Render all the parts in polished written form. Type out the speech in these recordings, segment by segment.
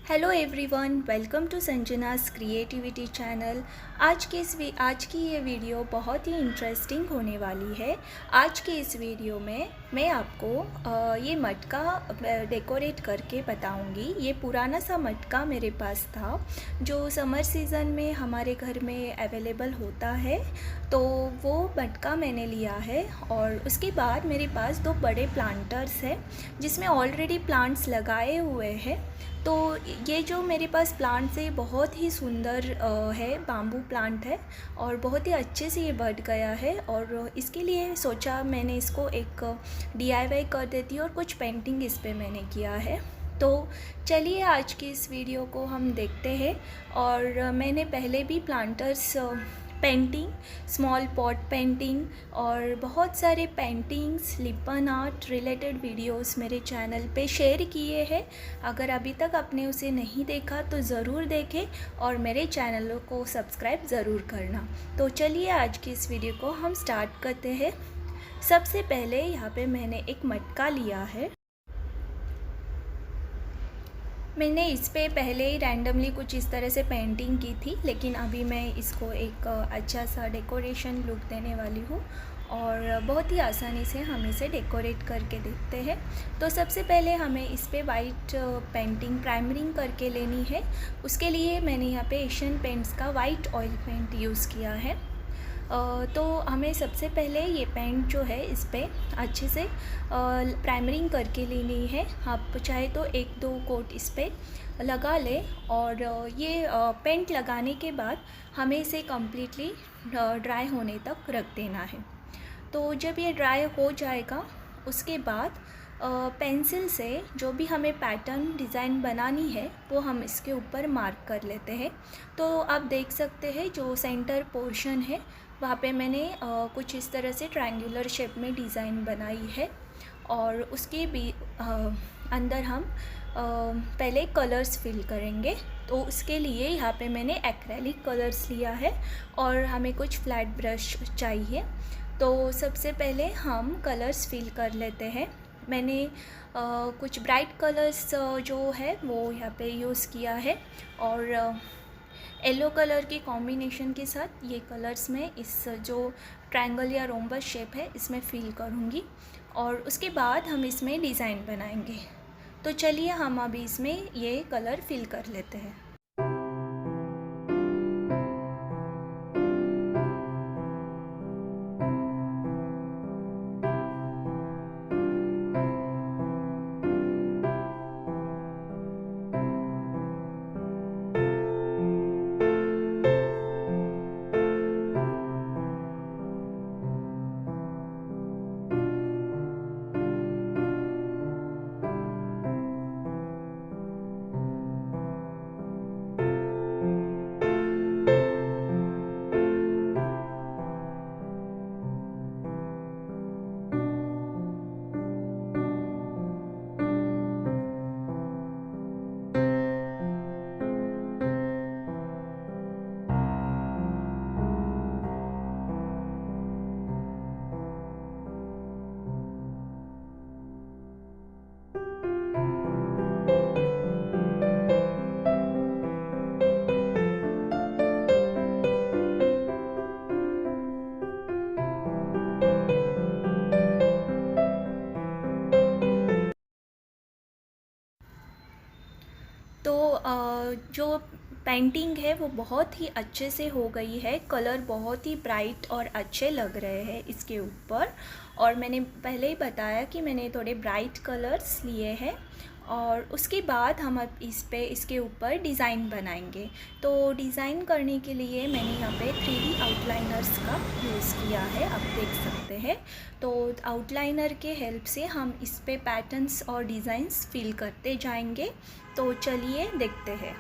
Hello everyone, welcome to Sanjana's creativity channel. आज की ये वीडियो बहुत ही इंटरेस्टिंग होने वाली है। आज के इस वीडियो में मैं आपको ये मटका डेकोरेट करके बताऊंगी। ये पुराना सा मटका मेरे पास था जो समर सीज़न में हमारे घर में अवेलेबल होता है, तो वो मटका मैंने लिया है। और उसके बाद मेरे पास दो बड़े प्लांटर्स हैं जिसमें ऑलरेडी प्लांट्स लगाए हुए हैं। तो ये जो मेरे पास प्लांट्स है बहुत ही सुंदर है, बाम्बू प्लांट है और बहुत ही अच्छे से ये बढ़ गया है। और इसके लिए सोचा मैंने इसको एक डीआईवाई कर देती और कुछ पेंटिंग इस पे मैंने किया है। तो चलिए आज की इस वीडियो को हम देखते हैं। और मैंने पहले भी planters painting, small pot painting और बहुत सारे पेंटिंग्स, लिपन आर्ट रिलेटेड वीडियोस मेरे चैनल पे शेयर किए हैं। अगर अभी तक आपने उसे नहीं देखा तो ज़रूर देखें और मेरे चैनल को सब्सक्राइब ज़रूर करना। तो चलिए आज की इस वीडियो को हम स्टार्ट करते हैं। सबसे पहले यहाँ पे मैंने एक मटका लिया है। मैंने इस पे पहले ही रैंडमली कुछ इस तरह से पेंटिंग की थी, लेकिन अभी मैं इसको एक अच्छा सा डेकोरेशन लुक देने वाली हूँ और बहुत ही आसानी से हम इसे डेकोरेट करके देखते हैं। तो सबसे पहले हमें इस पे वाइट पेंटिंग प्राइमरिंग करके लेनी है। उसके लिए मैंने यहाँ पे एशियन पेंट्स का वाइट ऑयल पेंट यूज़ किया है। तो हमें सबसे पहले ये पेंट जो है इस पे अच्छे से प्राइमरिंग करके लेनी है। आप चाहे तो एक दो कोट इस पे लगा ले। और ये पेंट लगाने के बाद हमें इसे कम्प्लीटली ड्राई होने तक रख देना है। तो जब ये ड्राई हो जाएगा उसके बाद पेंसिल से जो भी हमें पैटर्न डिज़ाइन बनानी है वो हम इसके ऊपर मार्क कर लेते हैं। तो आप देख सकते हैं जो सेंटर पोर्शन है वहाँ पे मैंने कुछ इस तरह से ट्रायंगुलर शेप में डिज़ाइन बनाई है। और उसके भी अंदर हम पहले कलर्स फिल करेंगे। तो उसके लिए यहाँ पे मैंने एक्रेलिक कलर्स लिया है और हमें कुछ फ्लैट ब्रश चाहिए। तो सबसे पहले हम कलर्स फिल कर लेते हैं। मैंने कुछ ब्राइट कलर्स जो है वो यहाँ पे यूज़ किया है और येलो कलर के कॉम्बिनेशन के साथ ये कलर्स में इस जो ट्रायंगल या रोम्बस शेप है इसमें फिल करूँगी और उसके बाद हम इसमें डिज़ाइन बनाएंगे। तो चलिए हम अभी इसमें ये कलर फिल कर लेते हैं। तो जो पेंटिंग है वो बहुत ही अच्छे से हो गई है। कलर बहुत ही ब्राइट और अच्छे लग रहे हैं इसके ऊपर। और मैंने पहले ही बताया कि मैंने थोड़े ब्राइट कलर्स लिए हैं और उसके बाद हम अब इसके ऊपर डिज़ाइन बनाएंगे। तो डिज़ाइन करने के लिए मैंने यहाँ पे 3D आउटलाइनर्स का यूज़ किया है, आप देख सकते हैं। तो आउटलाइनर के हेल्प से हम इस पे पैटर्न्स और डिज़ाइंस फिल करते जाएंगे। तो चलिए देखते हैं।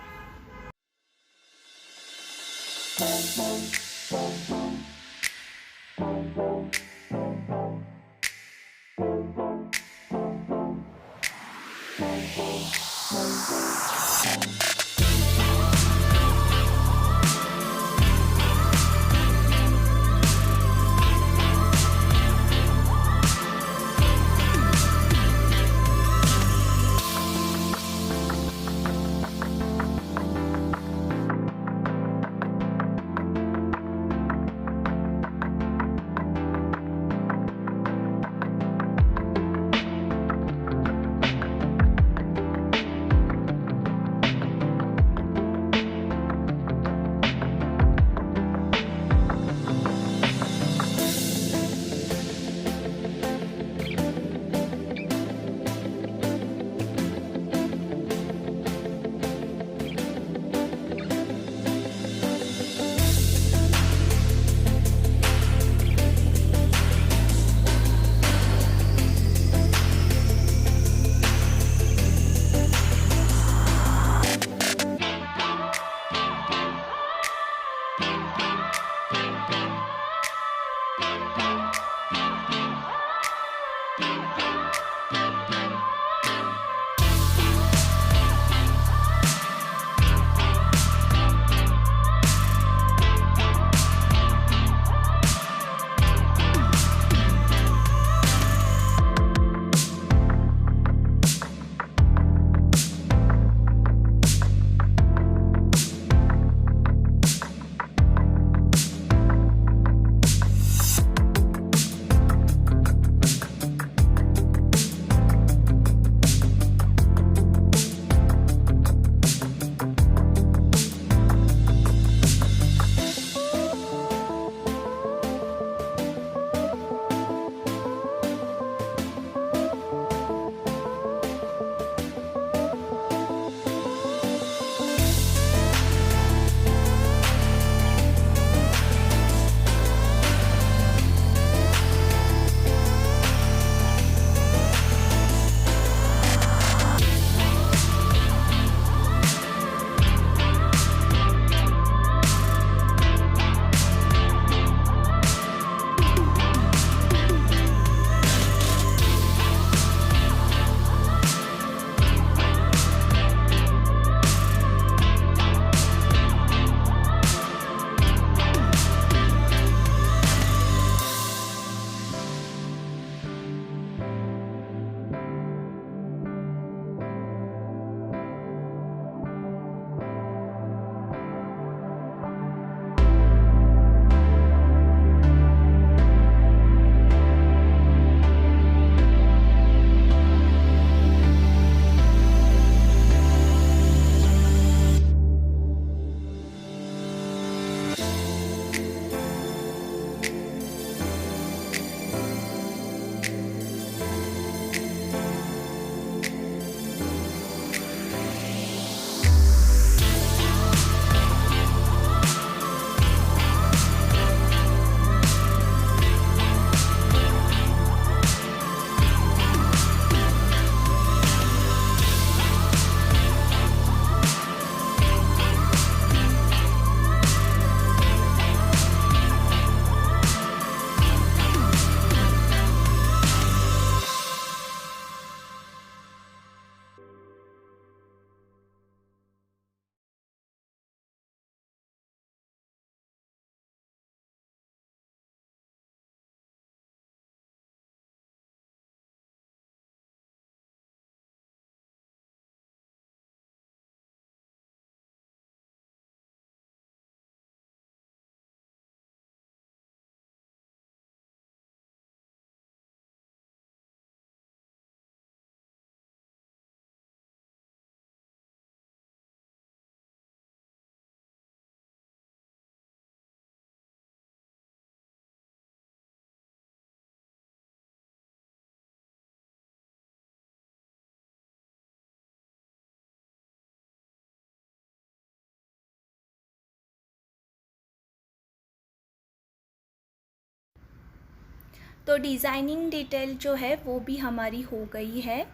तो डिज़ाइनिंग डिटेल जो है वो भी हमारी हो गई है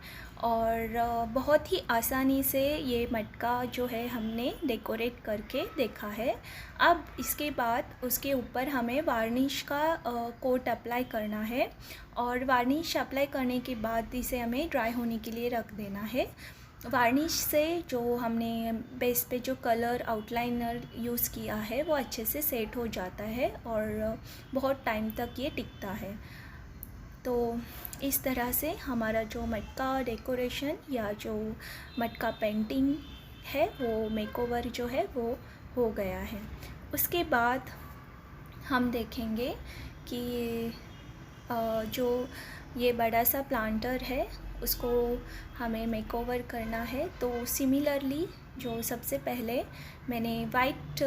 और बहुत ही आसानी से ये मटका जो है हमने डेकोरेट करके देखा है। अब इसके बाद उसके ऊपर हमें वार्निश का कोट अप्लाई करना है और वार्निश अप्लाई करने के बाद इसे हमें ड्राई होने के लिए रख देना है। वार्निश से जो हमने बेस पे जो कलर आउटलाइनर यूज़ किया है वो अच्छे से सेट हो जाता है और बहुत टाइम तक ये टिकता है। तो इस तरह से हमारा जो मटका डेकोरेशन या जो मटका पेंटिंग है वो मेकओवर जो है वो हो गया है। उसके बाद हम देखेंगे कि जो ये बड़ा सा प्लांटर है उसको हमें मेकओवर करना है। तो सिमिलरली जो सबसे पहले मैंने वाइट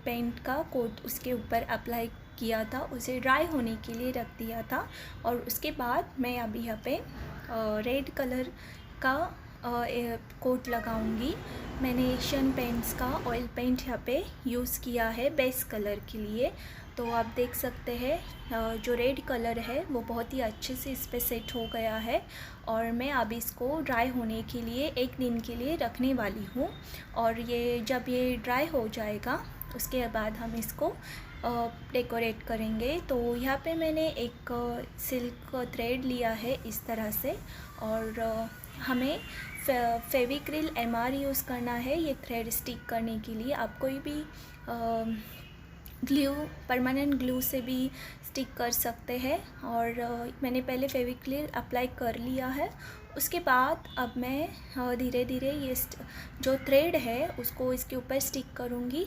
पेंट का कोट उसके ऊपर अप्लाई किया था, उसे ड्राई होने के लिए रख दिया था और उसके बाद मैं अभी यहाँ पे रेड कलर का कोट लगाऊंगी। मैंने एशियन पेंट्स का ऑयल पेंट यहाँ पे यूज़ किया है बेस कलर के लिए। तो आप देख सकते हैं जो रेड कलर है वो बहुत ही अच्छे से इस पे सेट हो गया है और मैं अब इसको ड्राई होने के लिए एक दिन के लिए रखने वाली हूँ और ये जब ये ड्राई हो जाएगा उसके बाद हम इसको डेकोरेट करेंगे। तो यहाँ पे मैंने एक सिल्क थ्रेड लिया है इस तरह से और हमें फेविक्रिल MR यूज़ करना है ये थ्रेड स्टिक करने के लिए। आप कोई भी ग्लू परमानेंट ग्लू से भी स्टिक कर सकते हैं और मैंने पहले फेविक्रिल अप्लाई कर लिया है। उसके बाद अब मैं धीरे धीरे ये जो थ्रेड है उसको इसके ऊपर स्टिक करूँगी।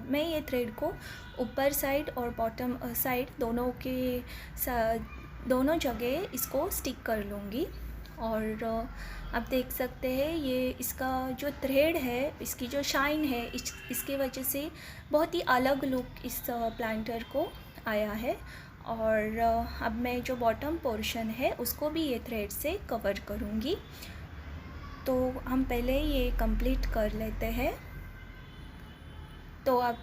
मैं ये थ्रेड को ऊपर साइड और बॉटम साइड दोनों जगह इसको स्टिक कर लूँगी और आप देख सकते हैं ये इसका जो थ्रेड है इसकी जो शाइन है इसकी वजह से बहुत ही अलग लुक इस प्लांटर को आया है। और अब मैं जो बॉटम पोर्शन है उसको भी ये थ्रेड से कवर करूँगी। तो हम पहले ये कंप्लीट कर लेते हैं। तो अब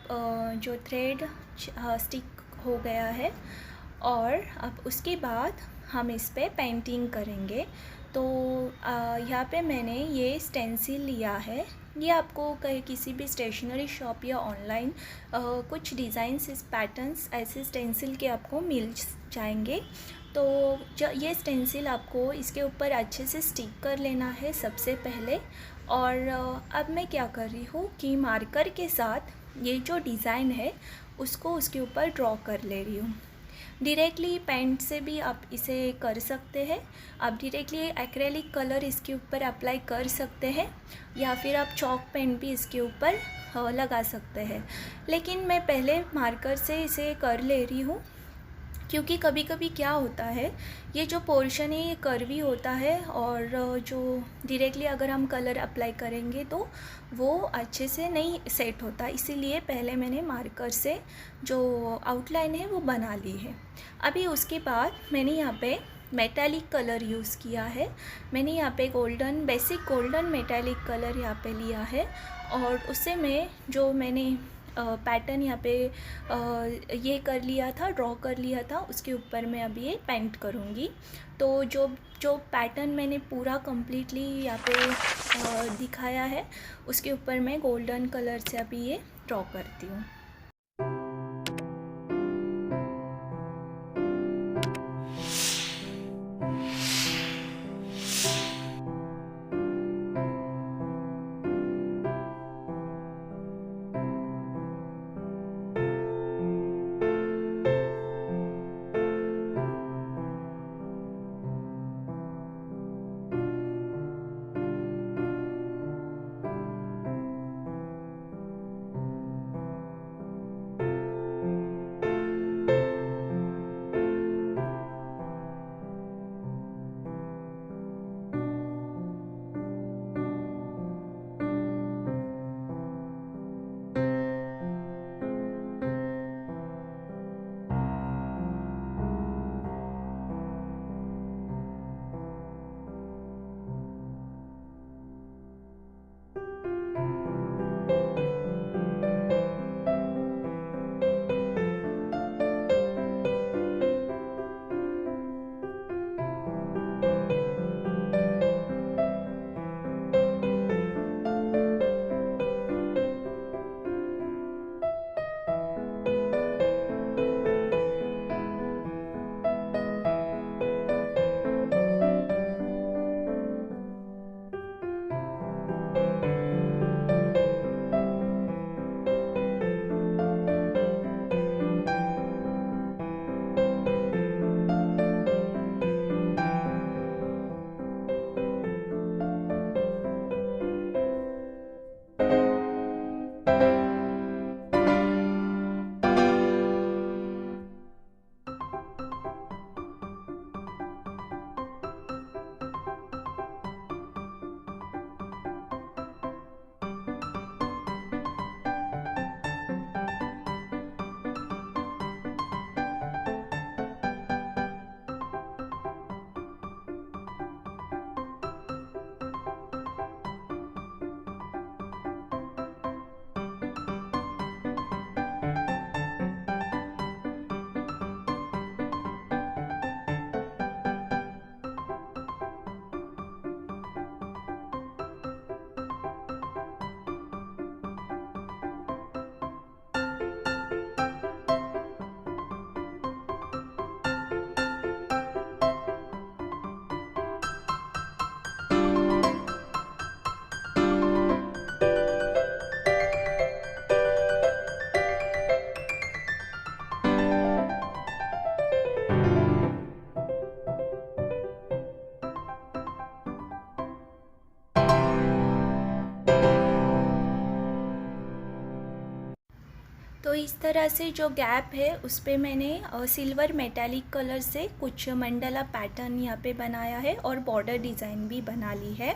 जो थ्रेड स्टिक हो गया है और अब उसके बाद हम इस पे पेंटिंग करेंगे। तो यहाँ पे मैंने ये स्टेंसिल लिया है। ये आपको कहीं किसी भी स्टेशनरी शॉप या ऑनलाइन कुछ डिज़ाइंस इस पैटर्न्स ऐसे स्टेंसिल के आपको मिल जाएंगे। तो ये स्टेंसिल आपको इसके ऊपर अच्छे से स्टिक कर लेना है सबसे पहले। और अब मैं क्या कर रही हूँ कि मार्कर के साथ ये जो डिज़ाइन है उसको उसके ऊपर ड्रॉ कर ले रही हूँ। डायरेक्टली पेंट से भी आप इसे कर सकते हैं। आप डायरेक्टली एक्रेलिक कलर इसके ऊपर अप्लाई कर सकते हैं या फिर आप चॉक पेन भी इसके ऊपर लगा सकते हैं। लेकिन मैं पहले मार्कर से इसे कर ले रही हूँ क्योंकि कभी कभी क्या होता है ये जो पोर्शन है ये कर्वी होता है और जो डायरेक्टली अगर हम कलर अप्लाई करेंगे तो वो अच्छे से नहीं सेट होता। इसीलिए पहले मैंने मार्कर से जो आउटलाइन है वो बना ली है। अभी उसके बाद मैंने यहाँ पे मेटालिक कलर यूज़ किया है। मैंने यहाँ पे बेसिक गोल्डन मेटालिक कलर यहाँ पे लिया है और उससे मैं जो मैंने पैटर्न यहाँ पे ये कर लिया था, ड्रॉ कर लिया था, उसके ऊपर मैं अभी ये पेंट करूँगी। तो जो पैटर्न मैंने पूरा कम्प्लीटली यहाँ पे दिखाया है उसके ऊपर मैं गोल्डन कलर से अभी ये ड्रॉ करती हूँ। इस तरह से जो गैप है उस पे मैंने सिल्वर मेटालिक कलर से कुछ मंडला पैटर्न यहाँ पे बनाया है और बॉर्डर डिज़ाइन भी बना ली है।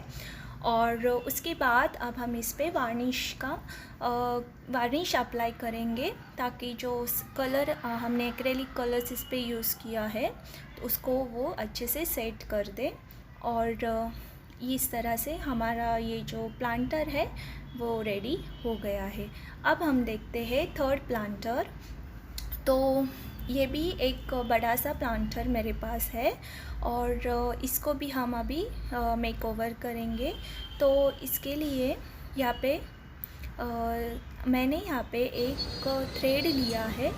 और उसके बाद अब हम इस पे वार्निश अप्लाई करेंगे ताकि जो कलर हमने एक्रेलिक कलर्स इस पे यूज़ किया है तो उसको वो अच्छे से सेट कर दे। और इस तरह से हमारा ये जो प्लांटर है वो रेडी हो गया है। अब हम देखते हैं थर्ड प्लांटर। तो ये भी एक बड़ा सा प्लांटर मेरे पास है और इसको भी हम अभी मेकओवर करेंगे। तो इसके लिए यहाँ पे मैंने यहाँ पे एक थ्रेड लिया है,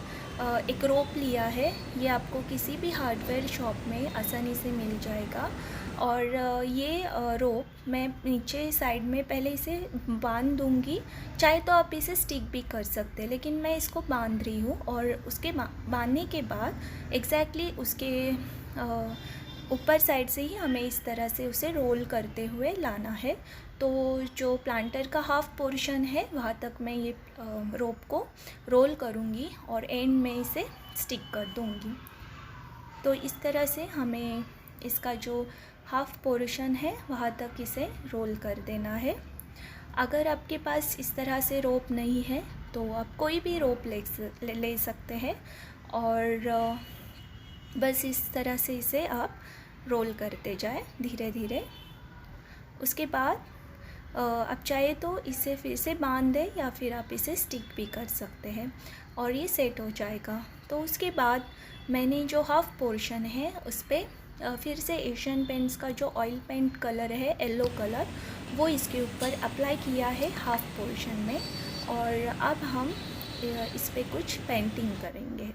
एक रोप लिया है। ये आपको किसी भी हार्डवेयर शॉप में आसानी से मिल जाएगा। और ये रोप मैं नीचे साइड में पहले इसे बांध दूंगी, चाहे तो आप इसे स्टिक भी कर सकते हैं, लेकिन मैं इसको बांध रही हूँ। और उसके बांधने के बाद एग्जैक्टली उसके ऊपर साइड से ही हमें इस तरह से उसे रोल करते हुए लाना है। तो जो प्लांटर का हाफ पोर्शन है वहाँ तक मैं ये रोप को रोल करूँगी और एंड में इसे स्टिक कर दूँगी। तो इस तरह से हमें इसका जो हाफ पोर्शन है वहाँ तक इसे रोल कर देना है। अगर आपके पास इस तरह से रोप नहीं है तो आप कोई भी रोप ले सकते हैं और बस इस तरह से इसे आप रोल करते जाए धीरे धीरे। उसके बाद आप चाहे तो इसे फिर से बांध दें या फिर आप इसे स्टिक भी कर सकते हैं और ये सेट हो जाएगा। तो उसके बाद मैंने जो हाफ पोर्शन है उस पर फिर से एशियन पेंट्स का जो ऑयल पेंट कलर है येलो कलर वो इसके ऊपर अप्लाई किया है हाफ पोर्शन में। और अब हम इस पर कुछ पेंटिंग करेंगे।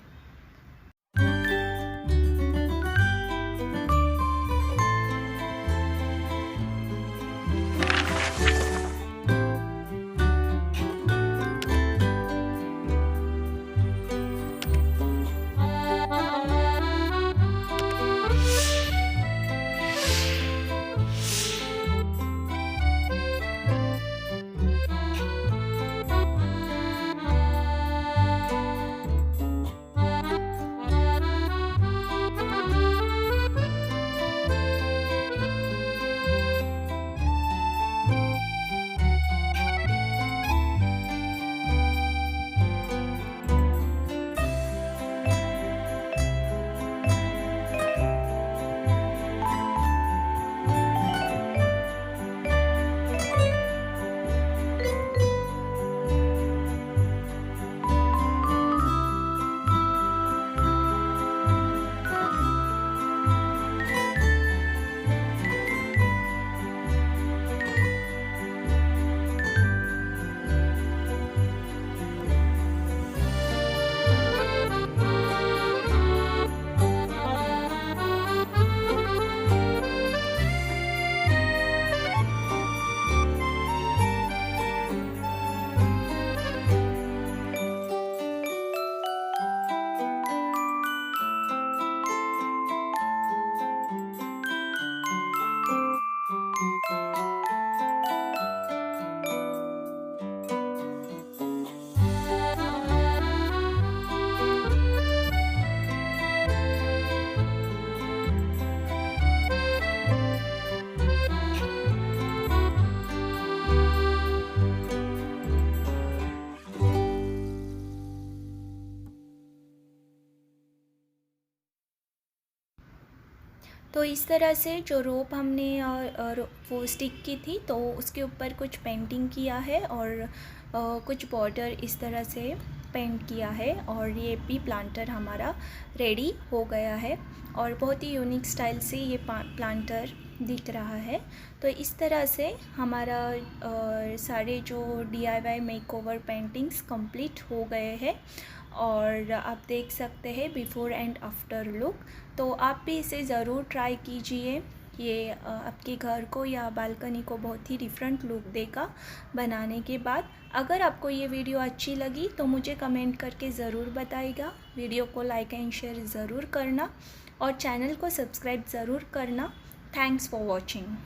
तो इस तरह से जो रोप हमने वो स्टिक की थी तो उसके ऊपर कुछ पेंटिंग किया है और कुछ बॉर्डर इस तरह से पेंट किया है और ये भी प्लांटर हमारा रेडी हो गया है और बहुत ही यूनिक स्टाइल से ये प्लांटर दिख रहा है। तो इस तरह से हमारा सारे जो DIY मेकओवर पेंटिंग्स कंप्लीट हो गए हैं और आप देख सकते हैं बिफ़ोर एंड आफ्टर लुक। तो आप भी इसे ज़रूर ट्राई कीजिए। ये आपके घर को या बालकनी को बहुत ही डिफरेंट लुक देगा बनाने के बाद। अगर आपको ये वीडियो अच्छी लगी तो मुझे कमेंट करके ज़रूर बताइएगा। वीडियो को लाइक एंड शेयर ज़रूर करना और चैनल को सब्सक्राइब ज़रूर करना। Thanks for watching.